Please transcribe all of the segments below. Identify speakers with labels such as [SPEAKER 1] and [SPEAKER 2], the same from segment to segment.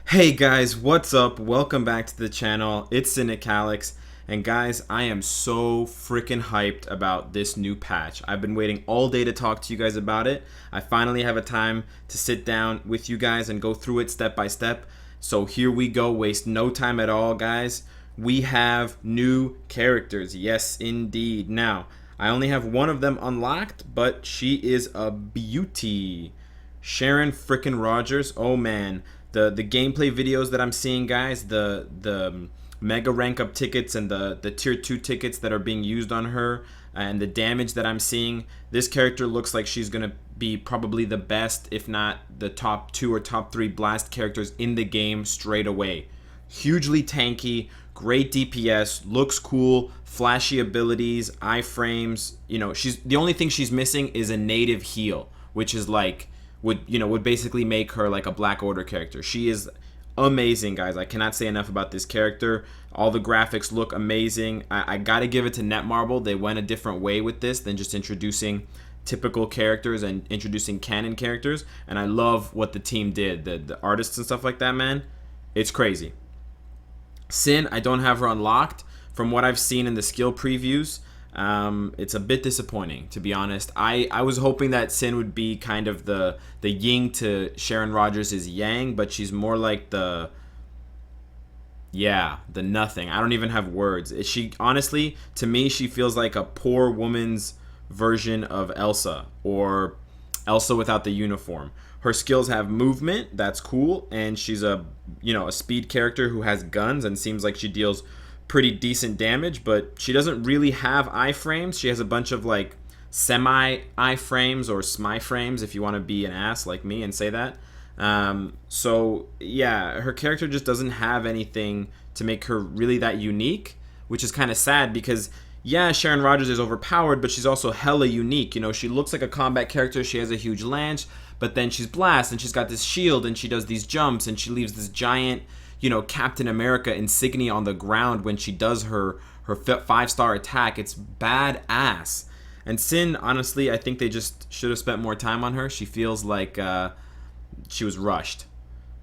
[SPEAKER 1] Hey guys, what's up? Welcome back to the channel. It's Cynicalex, and guys, I am so freaking hyped about this new patch. I've been waiting all day to talk to you guys about it. I finally have a time to sit down with you guys and go through it step by step. So here we go. Waste no time at all, guys. We have new characters. Yes, indeed. Now, I only have one of them unlocked, but she is a beauty. Sharon frickin' Rogers. Oh man, the gameplay videos that I'm seeing, guys, the mega rank up tickets and the tier 2 tickets that are being used on her, and the damage that I'm seeing, this character looks like she's gonna be probably the best, if not the top 2 or top 3 blast characters in the game straight away. Hugely tanky, great DPS, looks cool, flashy abilities, iframes. You know, she's the only thing she's missing is a native heal, which is like would basically make her like a Black Order character. She is amazing, guys. I cannot say enough about this character. All the graphics look amazing. I gotta give it to Netmarble. They went a different way with this than just introducing typical characters and introducing canon characters, and I love what the team did. The artists and stuff like that, man, it's crazy. Sin, I don't have her unlocked. From what I've seen in the skill previews, it's a bit disappointing, to be honest. I was hoping that Sin would be kind of the yin to Sharon Rogers' yang, but she's more like the nothing. I don't even have words. She honestly, to me, she feels like a poor woman's version of Elsa, or Elsa without the uniform. Her skills have movement, that's cool, and she's a speed character who has guns and seems like she deals pretty decent damage, but she doesn't really have iframes. She has a bunch of like semi iframes or smi frames, if you want to be an ass like me and say that. So yeah, her character just doesn't have anything to make her really that unique, which is kind of sad because yeah, Sharon Rogers is overpowered, but she's also hella unique. You know, she looks like a combat character. She has a huge lance, but then she's blast, and she's got this shield, and she does these jumps, and she leaves this giant, Captain America insignia on the ground when she does her 5-star attack. It's badass. And Sin, honestly, I think they just should have spent more time on her. She feels like she was rushed.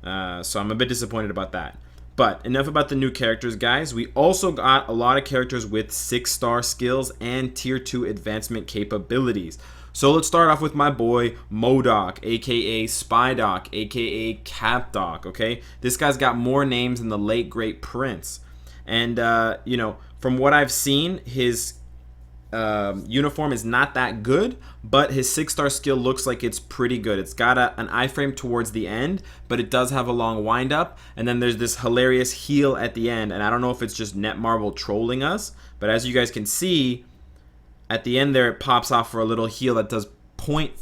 [SPEAKER 1] So I'm a bit disappointed about that. But enough about the new characters, guys. We also got a lot of characters with 6-star skills and tier 2 advancement capabilities. So let's start off with my boy MODOK, aka Spydock, aka Capdock. Okay, this guy's got more names than the late great Prince. And from what I've seen, his uniform is not that good, but his 6-star skill looks like it's pretty good. It's got an iframe towards the end, but it does have a long wind up, and then there's this hilarious heal at the end, and I don't know if it's just Netmarble trolling us, but as you guys can see, at the end there it pops off for a little heal that does 0.5%,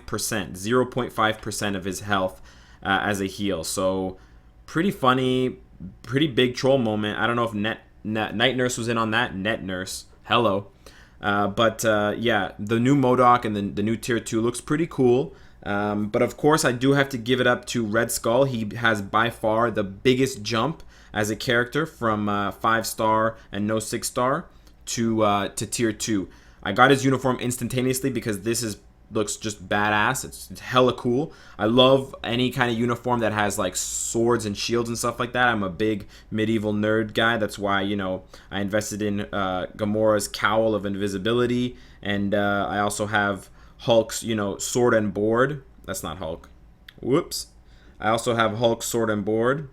[SPEAKER 1] 0.5% of his health as a heal. So pretty funny, pretty big troll moment. I don't know if Night Nurse was in on that. Net Nurse, hello. Yeah, the new MODOK and the new tier 2 looks pretty cool. But of course, I do have to give it up to Red Skull. He has by far the biggest jump as a character from 5-star and no 6-star to tier 2. I got his uniform instantaneously because this looks just badass. It's hella cool. I love any kind of uniform that has like swords and shields and stuff like that. I'm a big medieval nerd guy. That's why, I invested in Gamora's Cowl of Invisibility, and I also have Hulk's, sword and board. That's not Hulk. Whoops. I also have Hulk's sword and board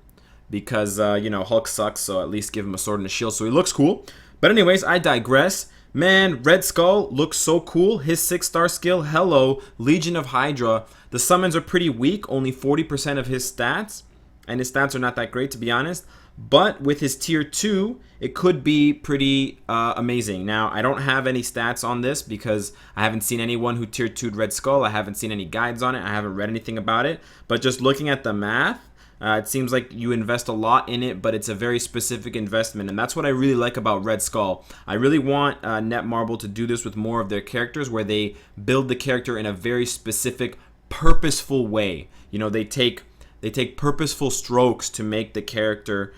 [SPEAKER 1] because, Hulk sucks, so at least give him a sword and a shield so he looks cool. But anyways, I digress. Man, Red Skull looks so cool. His 6-star skill, hello, Legion of Hydra. The summons are pretty weak, only 40% of his stats. And his stats are not that great, to be honest. But with his tier 2, it could be pretty amazing. Now, I don't have any stats on this because I haven't seen anyone who tier 2'd Red Skull. I haven't seen any guides on it. I haven't read anything about it. But just looking at the math, it seems like you invest a lot in it, but it's a very specific investment, and that's what I really like about Red Skull. I really want Netmarble to do this with more of their characters, where they build the character in a very specific, purposeful way. They take purposeful strokes to make the character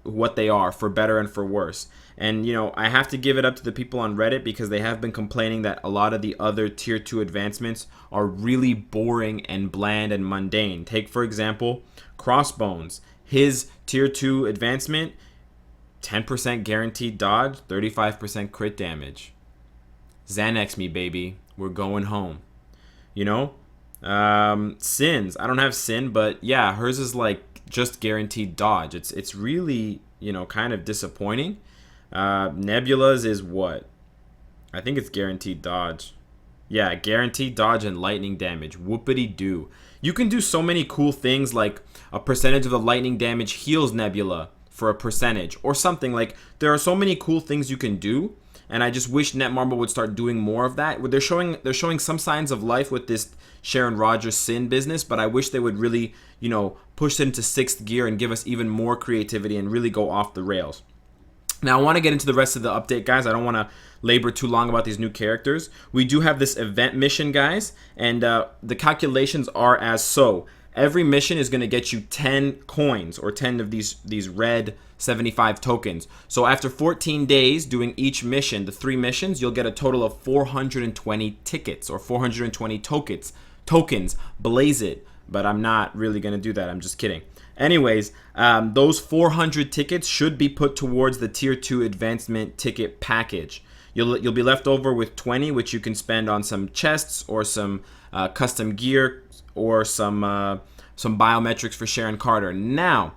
[SPEAKER 1] what they are, for better and for worse. And, you know, I have to give it up to the people on Reddit because they have been complaining that a lot of the other tier 2 advancements are really boring and bland and mundane. Take, for example, Crossbones. His tier 2 advancement, 10% guaranteed dodge, 35% crit damage. Xanax me, baby. We're going home. You know? Sins. I don't have Sin, but yeah, hers is like just guaranteed dodge. It's really, you know, kind of disappointing. Nebula's is what? I think it's guaranteed dodge. Yeah, guaranteed dodge and lightning damage. Whoopity doo. You can do so many cool things, like a percentage of the lightning damage heals Nebula for a percentage or something. Like, there are so many cool things you can do, and I just wish Netmarble would start doing more of that. They're showing some signs of life with this Sharon Rogers Sin business, but I wish they would really, you know, push it into 6th gear and give us even more creativity and really go off the rails. Now, I want to get into the rest of the update, guys. I don't want to labor too long about these new characters. We do have this event mission, guys, and the calculations are as so. Every mission is going to get you 10 coins, or 10 of these red 75 tokens. So after 14 days doing each mission, the 3 missions, you'll get a total of 420 tickets, or 420 tokens. Blaze it. But I'm not really going to do that. I'm just kidding. Anyways, those 400 tickets should be put towards the Tier 2 Advancement ticket package. You'll be left over with 20, which you can spend on some chests or some custom gear or some biometrics for Sharon Carter. Now,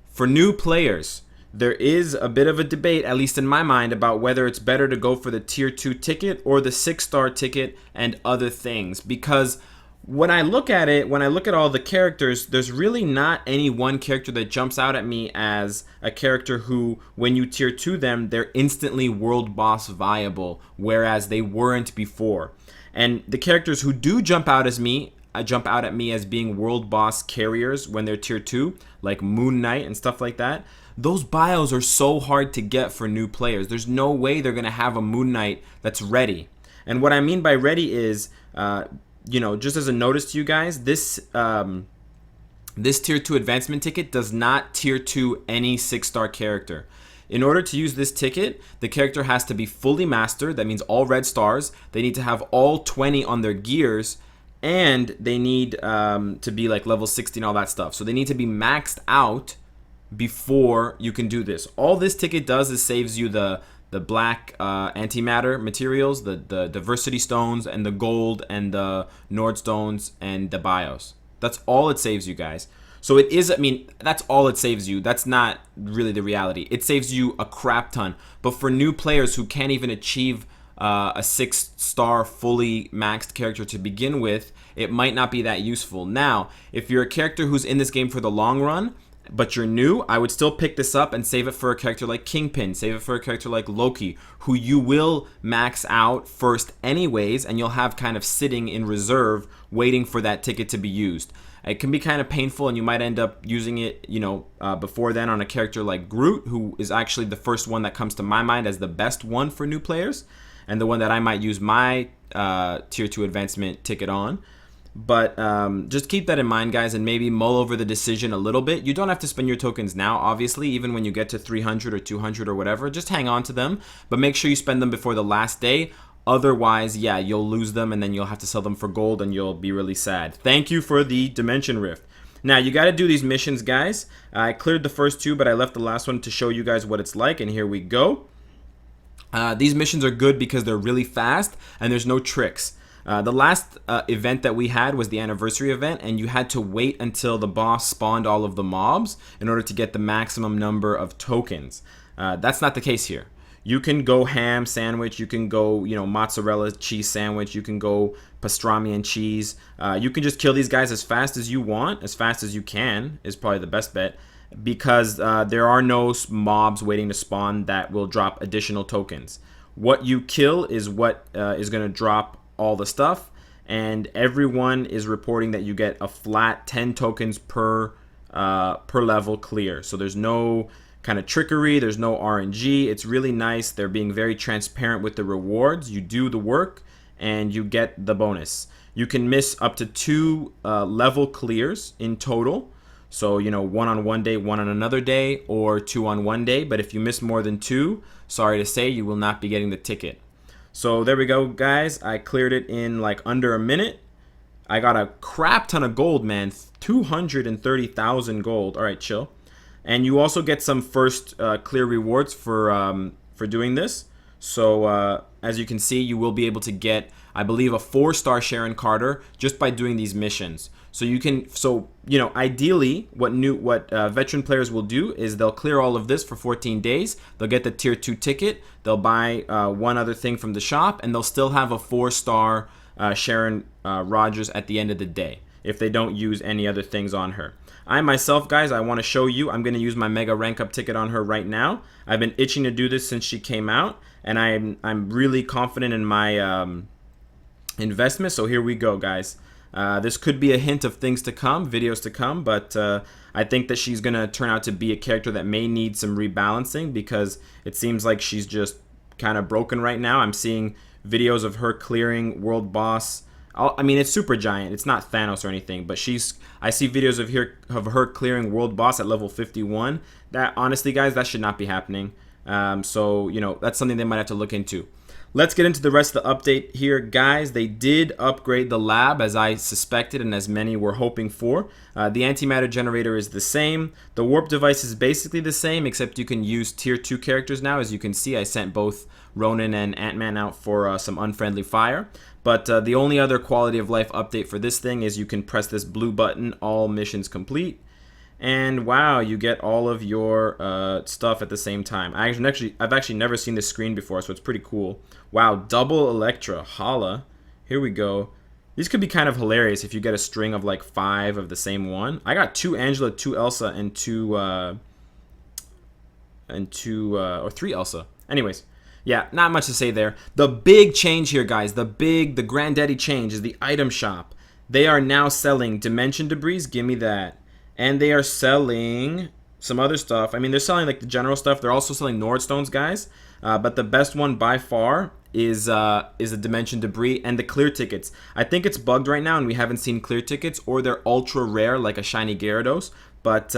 [SPEAKER 1] for new players, there is a bit of a debate, at least in my mind, about whether it's better to go for the Tier 2 ticket or the 6-star ticket and other things. Because when I look at it, when I look at all the characters, there's really not any one character that jumps out at me as a character who, when you tier 2 them, they're instantly world boss viable, whereas they weren't before. And the characters who do jump out at me as being world boss carriers when they're tier 2, like Moon Knight and stuff like that, those bios are so hard to get for new players. There's no way they're going to have a Moon Knight that's ready. And what I mean by ready is, you know, just as a notice to you guys, this tier 2 advancement ticket does not tier 2 any 6-star character. In order to use this ticket, the character has to be fully mastered. That means all red stars. They need to have all 20 on their gears, and they need to be like level 60 and all that stuff. So they need to be maxed out before you can do this. All this ticket does is saves you the black antimatter materials, the diversity stones, and the gold, and the Nord stones, and the bios. That's all it saves you guys. So it is, I mean, that's all it saves you. That's not really the reality. It saves you a crap ton. But for new players who can't even achieve a 6-star fully maxed character to begin with, it might not be that useful. Now, if you're a character who's in this game for the long run, but you're new, I would still pick this up and save it for a character like Kingpin, save it for a character like Loki, who you will max out first anyways, and you'll have kind of sitting in reserve waiting for that ticket to be used. It can be kind of painful, and you might end up using it, you know, before then on a character like Groot, who is actually the first one that comes to my mind as the best one for new players, and the one that I might use my tier 2 advancement ticket on. But just keep that in mind, guys, and maybe mull over the decision a little bit. You don't have to spend your tokens now, obviously, even when you get to 300 or 200 or whatever. Just hang on to them, but make sure you spend them before the last day. Otherwise, yeah, you'll lose them, and then you'll have to sell them for gold, and you'll be really sad. Thank you for the Dimension Rift. Now, you got to do these missions, guys. I cleared the first 2, but I left the last one to show you guys what it's like, and here we go. These missions are good because they're really fast, and there's no tricks. The last event that we had was the anniversary event, and you had to wait until the boss spawned all of the mobs in order to get the maximum number of tokens. That's not the case here. You can go ham sandwich, you can go, you know, mozzarella cheese sandwich, you can go pastrami and cheese. You can just kill these guys as fast as you want, as fast as you can is probably the best bet, because there are no mobs waiting to spawn that will drop additional tokens. What you kill is what is going to drop all the stuff, and everyone is reporting that you get a flat 10 tokens per level clear. So there's no kind of trickery, there's no RNG. It's really nice. They're being very transparent with the rewards. You do the work and you get the bonus. You can miss up to 2 level clears in total. So, you know, one on one day, one on another day, or two on one day. But if you miss more than two, sorry to say, you will not be getting the ticket. So there we go, guys. I cleared it in like under a minute. I got a crap ton of gold, man. 230,000 gold. All right, chill. And you also get some first clear rewards for doing this. So as you can see, you will be able to get, I believe, a 4-star Sharon Carter just by doing these missions. So you can, so you know, ideally, what veteran players will do is they'll clear all of this for 14 days. They'll get the tier 2 ticket. They'll buy one other thing from the shop, and they'll still have a 4-star Sharon Rogers at the end of the day if they don't use any other things on her. I myself, guys, I want to show you. I'm going to use my mega rank up ticket on her right now. I've been itching to do this since she came out, and I'm really confident in my investment. So here we go, guys. This could be a hint of things to come, videos to come, but I think that she's going to turn out to be a character that may need some rebalancing because it seems like she's just kind of broken right now. I'm seeing videos of her clearing world boss. I mean, it's super giant. It's not Thanos or anything, but I see videos of her clearing world boss at level 51. That, honestly, guys, that should not be happening. So, you know, that's something they might have to look into. Let's get into the rest of the update here, guys. They did upgrade the lab, as I suspected and as many were hoping for. The antimatter generator is the same. The warp device is basically the same, except you can use tier 2 characters now. As you can see, I sent both Ronan and Ant-Man out for some unfriendly fire. But the only other quality of life update for this thing is you can press this blue button, all missions complete. And wow, you get all of your stuff at the same time. I've actually never seen this screen before, so it's pretty cool. Wow, double Electra, holla. Here we go. These could be kind of hilarious if you get a string of like 5 of the same one. I got 2 Angela, 2 Elsa, and 3 Elsa. Anyways, yeah, not much to say there. The big change here, guys, the granddaddy change is the item shop. They are now selling dimension debris. Give me that. And they are selling some other stuff. I mean, they're selling like the general stuff. They're also selling Nordstones, guys. But the best one by far is a dimension debris and the clear tickets. I think it's bugged right now and we haven't seen clear tickets, or they're ultra rare like a shiny Gyarados. But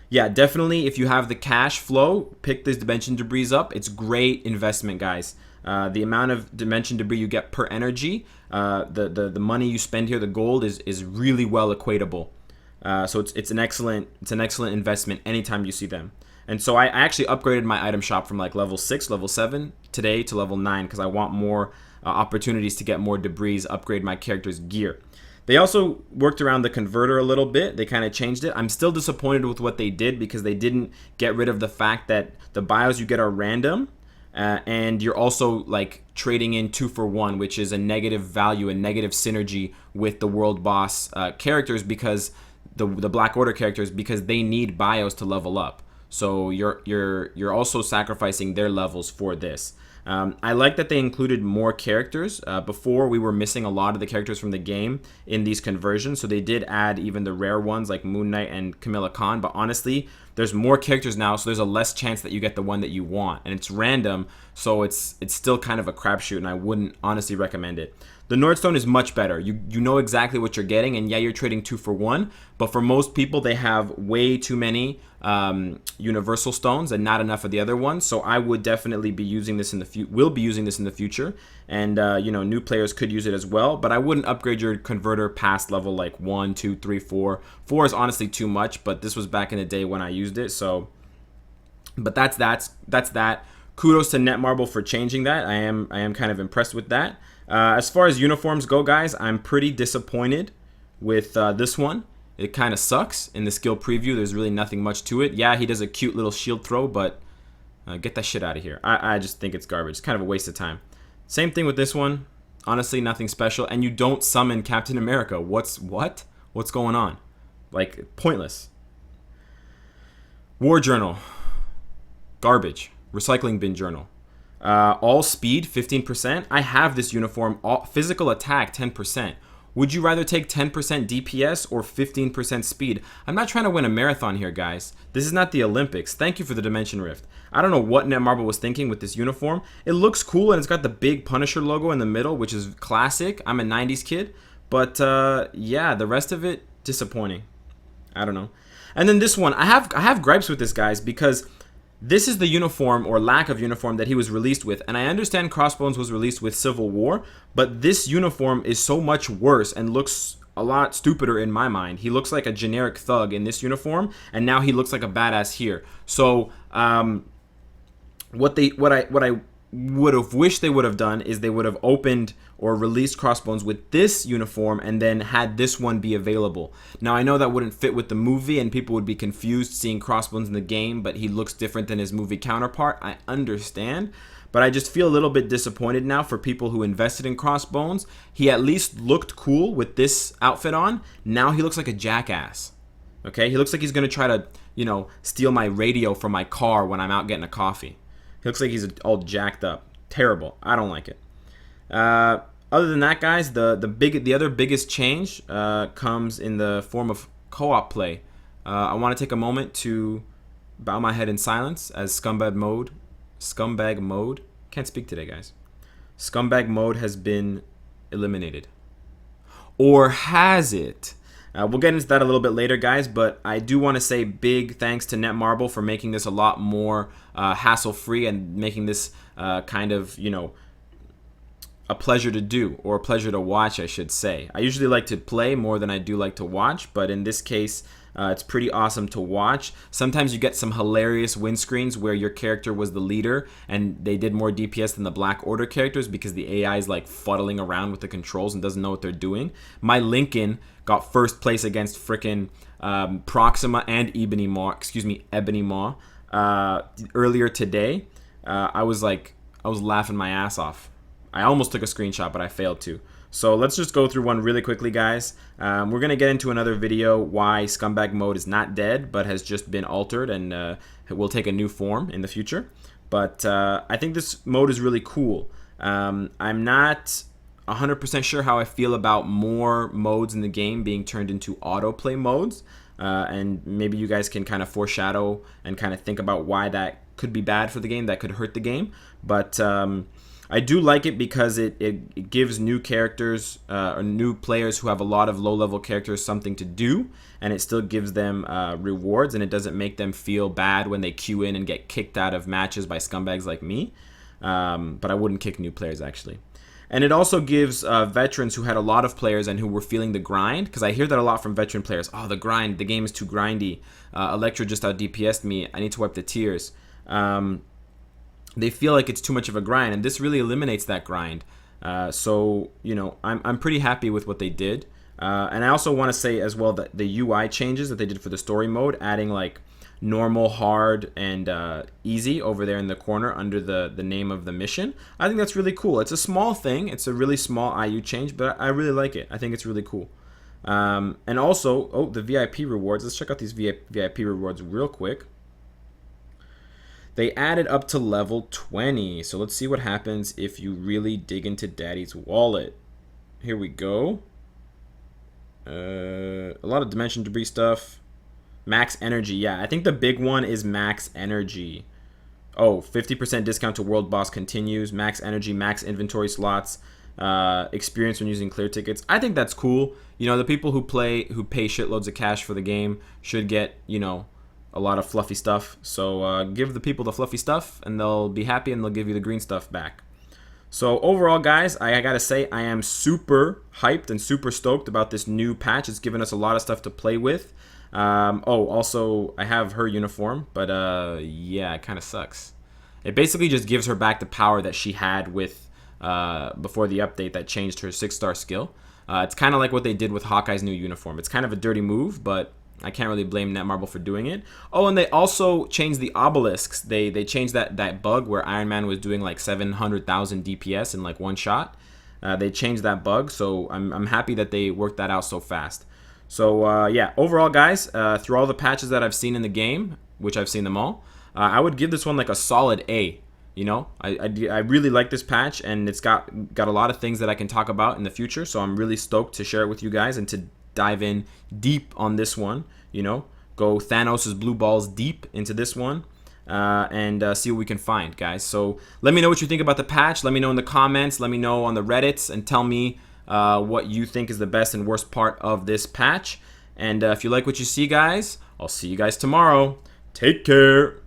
[SPEAKER 1] yeah, definitely if you have the cash flow, pick this dimension debris up. It's great investment, guys. The amount of dimension debris you get per energy, the money you spend here, the gold is really well equatable. So it's an excellent investment anytime you see them. And so I actually upgraded my item shop from like level 6, level 7 today to level 9 because I want more opportunities to get more debris, upgrade my character's gear. They also worked around the converter a little bit. They kind of changed it. I'm still disappointed with what they did because they didn't get rid of the fact that the bios you get are random. And you're also like trading in 2 for 1, which is a negative value, a negative synergy with the world boss characters, because the Black Order characters, because they need bios to level up. So you're also sacrificing their levels for this. I like that they included more characters. Before, we were missing a lot of the characters from the game in these conversions, so they did add even the rare ones like Moon Knight and Camilla Khan. But honestly, there's more characters now, so there's a less chance that you get the one that you want, and it's random, so it's still kind of a crapshoot, and I wouldn't honestly recommend it. The Nordstone is much better. You know exactly what you're getting, and yeah, you're trading 2 for 1, but for most people, they have way too many universal stones and not enough of the other ones. So I would definitely be using this in the future, and you know, new players could use it as well. But I wouldn't upgrade your converter past level like 1, 2, 3, 4. 4 is honestly too much, but this was back in the day when I used it. So, but that's that. Kudos to Netmarble for changing that. I am kind of impressed with that. As far as uniforms go, guys, I'm pretty disappointed with this one. It kind of sucks. In the skill preview, there's really nothing much to it. Yeah, he does a cute little shield throw, but get that shit out of here. I just think it's garbage. It's kind of a waste of time. Same thing with this one. Honestly, nothing special. And you don't summon Captain America. What's going on? Like, pointless. War Journal. Garbage. Recycling bin journal. All speed 15%. I have this uniform. All physical attack 10%. Would you rather take 10% DPS or 15% speed? I'm not trying to win a marathon here, guys. This is not the Olympics. Thank you for the Dimension Rift. I don't know what Netmarble was thinking with this uniform. It looks cool, and it's got the big Punisher logo in the middle, which is classic. I'm a 90s kid. But yeah, the rest of it, disappointing. I don't know. And then this one, I have gripes with this, guys, because this is the uniform or lack of uniform that he was released with. And I understand Crossbones was released with Civil War, but this uniform is so much worse and looks a lot stupider in my mind. He looks like a generic thug in this uniform, and now he looks like a badass here. So what I would have wished they would have done is they would have opened or released Crossbones with this uniform and then had this one be available. Now I know that wouldn't fit with the movie and people would be confused seeing Crossbones in the game, but he looks different than his movie counterpart. I understand, but I just feel a little bit disappointed now for people who invested in Crossbones. He at least looked cool with this outfit on. Now he looks like a jackass. Okay, he looks like he's gonna try to, steal my radio from my car when I'm out getting a coffee. He looks like he's all jacked up. Terrible. I don't like it. Other than that, guys, the other biggest change comes in the form of co-op play. I want to take a moment to bow my head in silence as scumbag mode. Can't speak today, guys. Scumbag mode has been eliminated. Or has it? We'll get into that a little bit later, guys, but I do want to say big thanks to Netmarble for making this a lot more hassle-free and making this kind of, a pleasure to do, or a pleasure to watch, I should say. I usually like to play more than I do like to watch, but in this case, it's pretty awesome to watch. Sometimes you get some hilarious win screens where your character was the leader and they did more DPS than the Black Order characters because the AI is like fuddling around with the controls and doesn't know what they're doing. My Lincoln got first place against frickin' Proxima and Ebony Maw earlier today. I was laughing my ass off. I almost took a screenshot, but I failed to. So let's just go through one really quickly, guys. We're going to get into another video why Scumbag mode is not dead, but has just been altered and will take a new form in the future. But I think this mode is really cool. I'm not 100% sure how I feel about more modes in the game being turned into autoplay modes. And maybe you guys can kind of foreshadow and kind of think about why that could be bad for the game, that could hurt the game. But I do like it because it gives new characters or new players who have a lot of low-level characters something to do, and it still gives them rewards, and it doesn't make them feel bad when they queue in and get kicked out of matches by scumbags like me. But I wouldn't kick new players, actually. And it also gives veterans who had a lot of players and who were feeling the grind, because I hear that a lot from veteran players. Oh, the grind, the game is too grindy. Electra just out DPS'd me. I need to wipe the tears. They feel like it's too much of a grind, and this really eliminates that grind. So, I'm pretty happy with what they did. And I also want to say as well that the UI changes that they did for the story mode, adding like normal, hard, and easy over there in the corner under the name of the mission. I think that's really cool. It's a small thing. It's a really small IU change, but I really like it. I think it's really cool. And also, the VIP rewards. Let's check out these VIP rewards real quick. They added up to level 20. So let's see what happens if you really dig into Daddy's wallet. Here we go. A lot of Dimension Debris stuff. Max Energy. Yeah, I think the big one is Max Energy. Oh, 50% discount to World Boss continues. Max Energy, max inventory slots. Experience when using clear tickets. I think that's cool. The people who pay shitloads of cash for the game should get, a lot of fluffy stuff. So give the people the fluffy stuff and they'll be happy and they'll give you the green stuff back. So overall, guys, I gotta say I am super hyped and super stoked about this new patch. It's given us a lot of stuff to play with. Also I have her uniform, but yeah, it kind of sucks. It basically just gives her back the power that she had with before the update that changed her 6-star skill. It's kind of like what they did with Hawkeye's new uniform. It's kind of a dirty move, but I can't really blame Netmarble for doing it. Oh, and they also changed the obelisks. They changed that bug where Iron Man was doing like 700,000 DPS in like one shot. They changed that bug, so I'm happy that they worked that out so fast. So yeah, overall, guys, through all the patches that I've seen in the game, which I've seen them all, I would give this one like a solid A. I really like this patch, and it's got a lot of things that I can talk about in the future. So I'm really stoked to share it with you guys and to dive in deep on this one. Go Thanos' blue balls deep into this one. And see what we can find, guys. So let me know what you think about the patch. Let me know in the comments. Let me know on the Reddits, and tell me what you think is the best and worst part of this patch. And if you like what you see, guys, I'll see you guys tomorrow. Take care.